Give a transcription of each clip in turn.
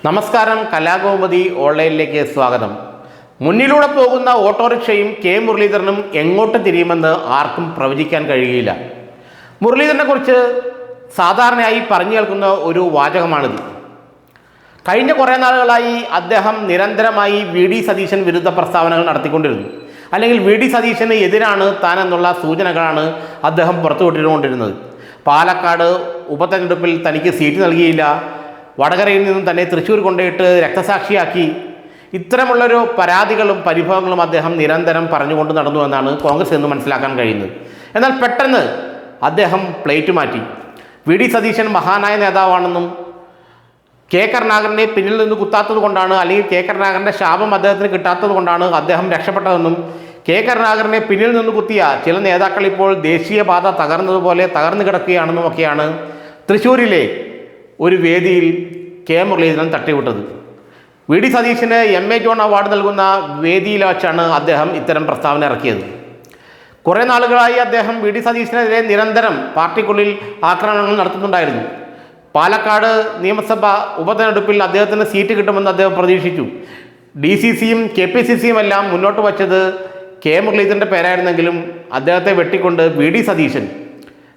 നമസ്കാരം, കലാകൗമുദി ഓൺലൈനിലേക്ക് സ്വാഗതം. മുന്നിലൂടെ പോകുന്ന ഓട്ടോറിക്ഷയും കെ മുരളീധരനും എങ്ങോട്ട് തിരിയുമെന്ന് ആർക്കും പ്രവചിക്കാൻ കഴിയില്ല. മുരളീധരനെ കുറിച്ച് സാധാരണയായി പറഞ്ഞു കേൾക്കുന്ന ഒരു വാചകമാണിത്. കഴിഞ്ഞ കുറേ നാളുകളായി അദ്ദേഹം നിരന്തരമായി വി ഡി സതീശൻ വിരുദ്ധ പ്രസ്താവനകൾ നടത്തിക്കൊണ്ടിരുന്നു. അല്ലെങ്കിൽ വി ഡി സതീശന് എതിരാണ് താനെന്നുള്ള സൂചനകളാണ് അദ്ദേഹം പുറത്തുവിട്ടുകൊണ്ടിരുന്നത്. പാലക്കാട് ഉപതെരഞ്ഞെടുപ്പിൽ തനിക്ക് സീറ്റ് നൽകിയില്ല, വടകരയിൽ നിന്നും തന്നെ തൃശ്ശൂർ കൊണ്ടുപോയിട്ട് രക്തസാക്ഷിയാക്കി, ഇത്തരമുള്ളൊരു പരാതികളും പരിഭവങ്ങളും അദ്ദേഹം നിരന്തരം പറഞ്ഞുകൊണ്ട് നടന്നു എന്നാണ് കോൺഗ്രസ് എന്ന് മനസ്സിലാക്കാൻ കഴിയുന്നത്. എന്നാൽ പെട്ടെന്ന് അദ്ദേഹം പ്ലേറ്റ് മാറ്റി. വി ഡി സതീശൻ മഹാനായ നേതാവാണെന്നും കെ കരുണാകരനെ പിന്നിൽ നിന്ന് കുത്താത്തത് കൊണ്ടാണ്, അല്ലെങ്കിൽ കെ കരുണാകരൻ്റെ ശാപം അദ്ദേഹത്തിന് കിട്ടാത്തത് കൊണ്ടാണ് അദ്ദേഹം രക്ഷപ്പെട്ടതെന്നും, കെ കരുണാകരനെ പിന്നിൽ നിന്ന് കുത്തിയ ചില നേതാക്കൾ ഇപ്പോൾ ദേശീയപാത തകർന്നതുപോലെ തകർന്നു കിടക്കുകയാണെന്നുമൊക്കെയാണ് തൃശ്ശൂരിലെ ഒരു വേദിയിൽ കെ മുരളീധരൻ തട്ടിവിട്ടത്. വി ഡി സതീശന് MA ജോൺ അവാർഡ് നൽകുന്ന വേദിയിൽ വച്ചാണ് അദ്ദേഹം ഇത്തരം പ്രസ്താവന ഇറക്കിയത്. കുറേ നാളുകളായി അദ്ദേഹം വി ഡി സതീശനെതിരെ നിരന്തരം പാർട്ടിക്കുള്ളിൽ ആക്രമണങ്ങൾ നടത്തുന്നുണ്ടായിരുന്നു. പാലക്കാട് നിയമസഭ ഉപതെരഞ്ഞെടുപ്പിൽ അദ്ദേഹത്തിന് സീറ്റ് കിട്ടുമെന്ന് അദ്ദേഹം പ്രതീക്ഷിച്ചു. DCCയും KPCCയും എല്ലാം മുന്നോട്ട് വച്ചത് കെ മുരളീധരൻ്റെ പേരായിരുന്നെങ്കിലും അദ്ദേഹത്തെ വെട്ടിക്കൊണ്ട് വി ഡി സതീശൻ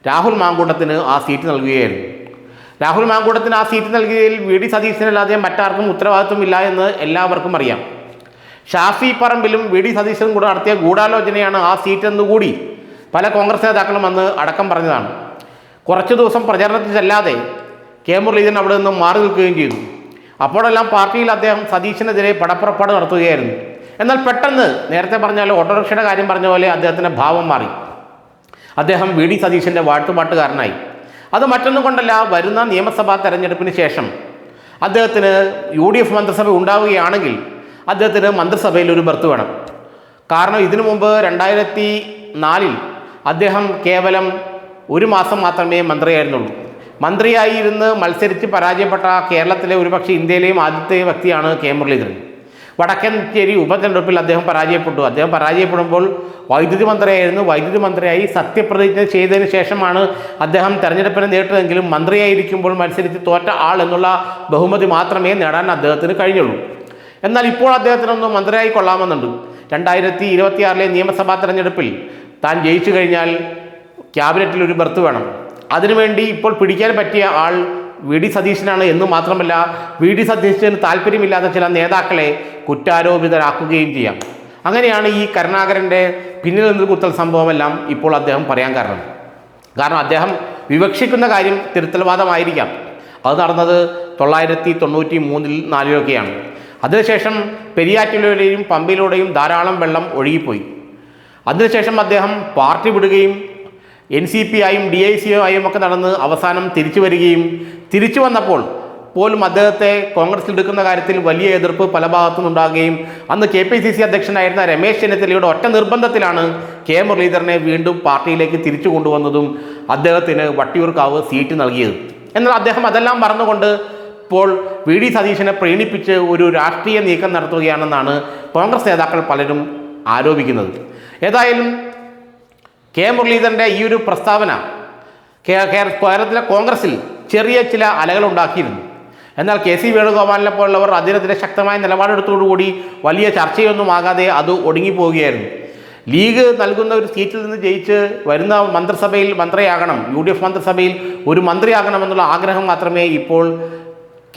രാഹുൽ മാങ്കൂട്ടത്തിന് ആ സീറ്റ് നൽകുകയായിരുന്നു. രാഹുൽ മാങ്കൂട്ടത്തിന് ആ സീറ്റ് നൽകിയതിൽ വി ഡി സതീശനല്ലാതെ മറ്റാർക്കും ഉത്തരവാദിത്വമില്ല എന്ന് എല്ലാവർക്കും അറിയാം. ഷാഫി പറമ്പിലും വി ഡി സതീശനും കൂടെ നടത്തിയ ഗൂഢാലോചനയാണ് ആ സീറ്റ് എന്നുകൂടി പല കോൺഗ്രസ് നേതാക്കളും അന്ന് അടക്കം പറഞ്ഞതാണ്. കുറച്ചു ദിവസം പ്രചരണത്തിൽ ചെല്ലാതെ കെ മുരളീധരൻ അവിടെ നിന്നും മാറി നിൽക്കുകയും ചെയ്തു. അപ്പോഴെല്ലാം പാർട്ടിയിൽ അദ്ദേഹം സതീശനെതിരെ പടപ്പുറപ്പാട് നടത്തുകയായിരുന്നു. എന്നാൽ പെട്ടെന്ന് നേരത്തെ പറഞ്ഞാൽ ഓട്ടോറിക്ഷയുടെ കാര്യം പറഞ്ഞ പോലെ അദ്ദേഹത്തിൻ്റെ ഭാവം മാറി. അദ്ദേഹം വി ഡി സതീശൻ്റെ വാഴ്ത്തുപാട്ടുകാരനായി. അത് മറ്റൊന്നും കൊണ്ടല്ല, വരുന്ന നിയമസഭാ തെരഞ്ഞെടുപ്പിന് ശേഷം അദ്ദേഹത്തിന് UDF മന്ത്രിസഭ ഉണ്ടാവുകയാണെങ്കിൽ അദ്ദേഹത്തിന് മന്ത്രിസഭയിൽ ഒരു ബർത്ത് വേണം. കാരണം ഇതിനു മുമ്പ് 2004 അദ്ദേഹം കേവലം 1 മാസം മാത്രമേ മന്ത്രിയായിരുന്നുള്ളൂ. മന്ത്രിയായി ഇരുന്ന് മത്സരിച്ച് പരാജയപ്പെട്ട കേരളത്തിലെ ഒരുപക്ഷെ ഇന്ത്യയിലെയും ആദ്യത്തെ വ്യക്തിയാണ് കെ മുരളീധരൻ. വടക്കഞ്ചേരി ഉപതെരഞ്ഞെടുപ്പിൽ അദ്ദേഹം പരാജയപ്പെട്ടു. അദ്ദേഹം പരാജയപ്പെടുമ്പോൾ വൈദ്യുതി മന്ത്രിയായിരുന്നു. വൈദ്യുതി മന്ത്രിയായി സത്യപ്രതിജ്ഞ ചെയ്തതിന് ശേഷമാണ് അദ്ദേഹം തെരഞ്ഞെടുപ്പിനെ നേരിട്ടതെങ്കിലും മന്ത്രിയായിരിക്കുമ്പോൾ മത്സരിച്ച് തോറ്റ ആൾ എന്നുള്ള ബഹുമതി മാത്രമേ നേടാൻ അദ്ദേഹത്തിന് കഴിഞ്ഞുള്ളൂ. എന്നാൽ ഇപ്പോൾ അദ്ദേഹത്തിനൊന്ന് മന്ത്രിയായി കൊള്ളാമെന്നുണ്ട്. 2026 നിയമസഭാ തെരഞ്ഞെടുപ്പിൽ താൻ ജയിച്ചു കഴിഞ്ഞാൽ ക്യാബിനറ്റിൽ ഒരു ബർത്ത് വേണം. അതിനുവേണ്ടി ഇപ്പോൾ പിടിക്കാൻ പറ്റിയ ആൾ വി ഡി സതീശനാണ് എന്ന് മാത്രമല്ല, വി ഡി സതീശന് താല്പര്യമില്ലാത്ത ചില നേതാക്കളെ കുറ്റാരോപിതരാക്കുകയും ചെയ്യാം. അങ്ങനെയാണ് ഈ കരുണാകരൻ്റെ പിന്നിൽ നിന്ന് കുത്തൽ സംഭവമെല്ലാം ഇപ്പോൾ അദ്ദേഹം പറയാൻ കാരണം അദ്ദേഹം വിവക്ഷിക്കുന്ന കാര്യം തിരുത്തൽവാദമായിരിക്കാം. അത് നടന്നത് 1993 4 അതിനുശേഷം പെരിയാറ്റിലൂടെയും പമ്പയിലൂടെയും ധാരാളം വെള്ളം ഒഴുകിപ്പോയി. അതിനുശേഷം അദ്ദേഹം പാർട്ടി വിടുകയും NCP ആയും DIC ആയും ഒക്കെ നടന്ന് അവസാനം തിരിച്ചു വരികയും, തിരിച്ചു വന്നപ്പോൾ പോലും അദ്ദേഹത്തെ കോൺഗ്രസിൽ എടുക്കുന്ന കാര്യത്തിൽ വലിയ എതിർപ്പ് പല ഭാഗത്തുനിന്നുണ്ടാകുകയും അന്ന് KPCC അധ്യക്ഷനായിരുന്ന രമേശ് ചെന്നിത്തലയുടെ ഒറ്റ നിർബന്ധത്തിലാണ് കെ മുരളീധരനെ വീണ്ടും പാർട്ടിയിലേക്ക് തിരിച്ചു കൊണ്ടുവന്നതും അദ്ദേഹത്തിന് വട്ടിയൂർക്കാവ് സീറ്റ് നൽകിയത്. എന്നാൽ അദ്ദേഹം അതെല്ലാം മറന്നുകൊണ്ട് ഇപ്പോൾ വി ഡി സതീശനെ പ്രീണിപ്പിച്ച് ഒരു രാഷ്ട്രീയ നീക്കം നടത്തുകയാണെന്നാണ് കോൺഗ്രസ് നേതാക്കൾ പലരും ആരോപിക്കുന്നത്. ഏതായാലും കെ മുരളീധരൻ്റെ ഈ ഒരു പ്രസ്താവന കേരളത്തിലെ കോൺഗ്രസിൽ ചെറിയ ചില അലകളുണ്ടാക്കിയിരുന്നു. എന്നാൽ KC വേണുഗോപാലിനെ പോലുള്ളവർ അതിനെതിരെ ശക്തമായ നിലപാടെടുത്തോടുകൂടി വലിയ ചർച്ചയൊന്നും ആകാതെ അത് ഒടുങ്ങിപ്പോവുകയായിരുന്നു. ലീഗ് നൽകുന്ന ഒരു സീറ്റിൽ നിന്ന് ജയിച്ച് വരുന്ന മന്ത്രിസഭയിൽ മന്ത്രിയാകണം, UDF മന്ത്രിസഭയിൽ ഒരു മന്ത്രിയാകണമെന്നുള്ള ആഗ്രഹം മാത്രമേ ഇപ്പോൾ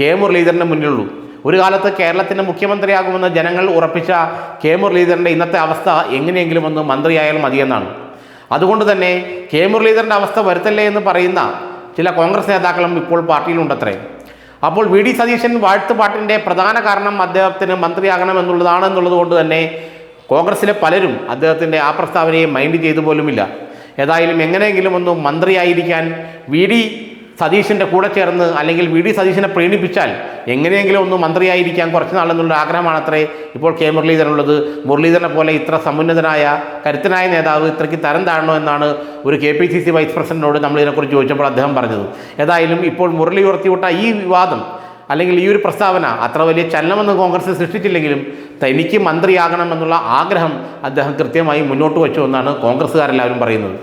കെ മുരളീധരന് മുന്നിലുള്ളൂ. ഒരു കാലത്ത് കേരളത്തിൻ്റെ മുഖ്യമന്ത്രിയാകുമെന്ന് ജനങ്ങൾ ഉറപ്പിച്ച കെ മുരളീധരൻ്റെ ഇന്നത്തെ അവസ്ഥ എങ്ങനെയെങ്കിലും ഒന്ന് മന്ത്രിയായാൽ മതിയെന്നാണ്. അതുകൊണ്ട് തന്നെ കെ മുരളീധരൻ്റെ അവസ്ഥ വരുത്തല്ലേ എന്ന് പറയുന്ന ചില കോൺഗ്രസ് നേതാക്കളും ഇപ്പോൾ പാർട്ടിയിലുണ്ടത്രേ. അപ്പോൾ വി ഡി സതീശൻ വാഴ്ത്തുപാട്ടിൻ്റെ പ്രധാന കാരണം അദ്ദേഹത്തിന് മന്ത്രിയാകണമെന്നുള്ളത് കൊണ്ട് തന്നെ കോൺഗ്രസിലെ പലരും അദ്ദേഹത്തിൻ്റെ ആ പ്രസ്താവനയെ മൈൻഡ് ചെയ്തു പോലുമില്ല. ഏതായാലും എങ്ങനെയെങ്കിലും ഒന്ന് മന്ത്രിയായിരിക്കാൻ വി ഡി സതീശൻ്റെ കൂടെ ചേർന്ന്, അല്ലെങ്കിൽ വി ഡി സതീശനെ പ്രീണിപ്പിച്ചാൽ എങ്ങനെയെങ്കിലും ഒന്ന് മന്ത്രിയായിരിക്കാൻ കുറച്ച് നാളെന്നുള്ള ആഗ്രഹമാണത്രേ ഇപ്പോൾ കെ മുരളീധരനുള്ളത്. മുരളീധരനെ പോലെ ഇത്ര സമുന്നതനായ കരുത്തനായ നേതാവ് ഇത്രയ്ക്ക് തരം താഴണോ എന്നാണ് ഒരു KPCC വൈസ് പ്രസിഡന്റിനോട് നമ്മൾ ഇതിനെക്കുറിച്ച് ചോദിച്ചപ്പോൾ അദ്ദേഹം പറഞ്ഞത്. ഏതായാലും ഇപ്പോൾ മുരളി ഉയർത്തിവിട്ട ഈ വിവാദം അല്ലെങ്കിൽ ഈ ഒരു പ്രസ്താവന അത്ര വലിയ ചലനമൊന്നും കോൺഗ്രസ് സൃഷ്ടിച്ചില്ലെങ്കിലും തനിക്ക് മന്ത്രിയാകണമെന്നുള്ള ആഗ്രഹം അദ്ദേഹം കൃത്യമായി മുന്നോട്ട് വെച്ചു എന്നാണ് കോൺഗ്രസ്സുകാരെല്ലാവരും പറയുന്നത്.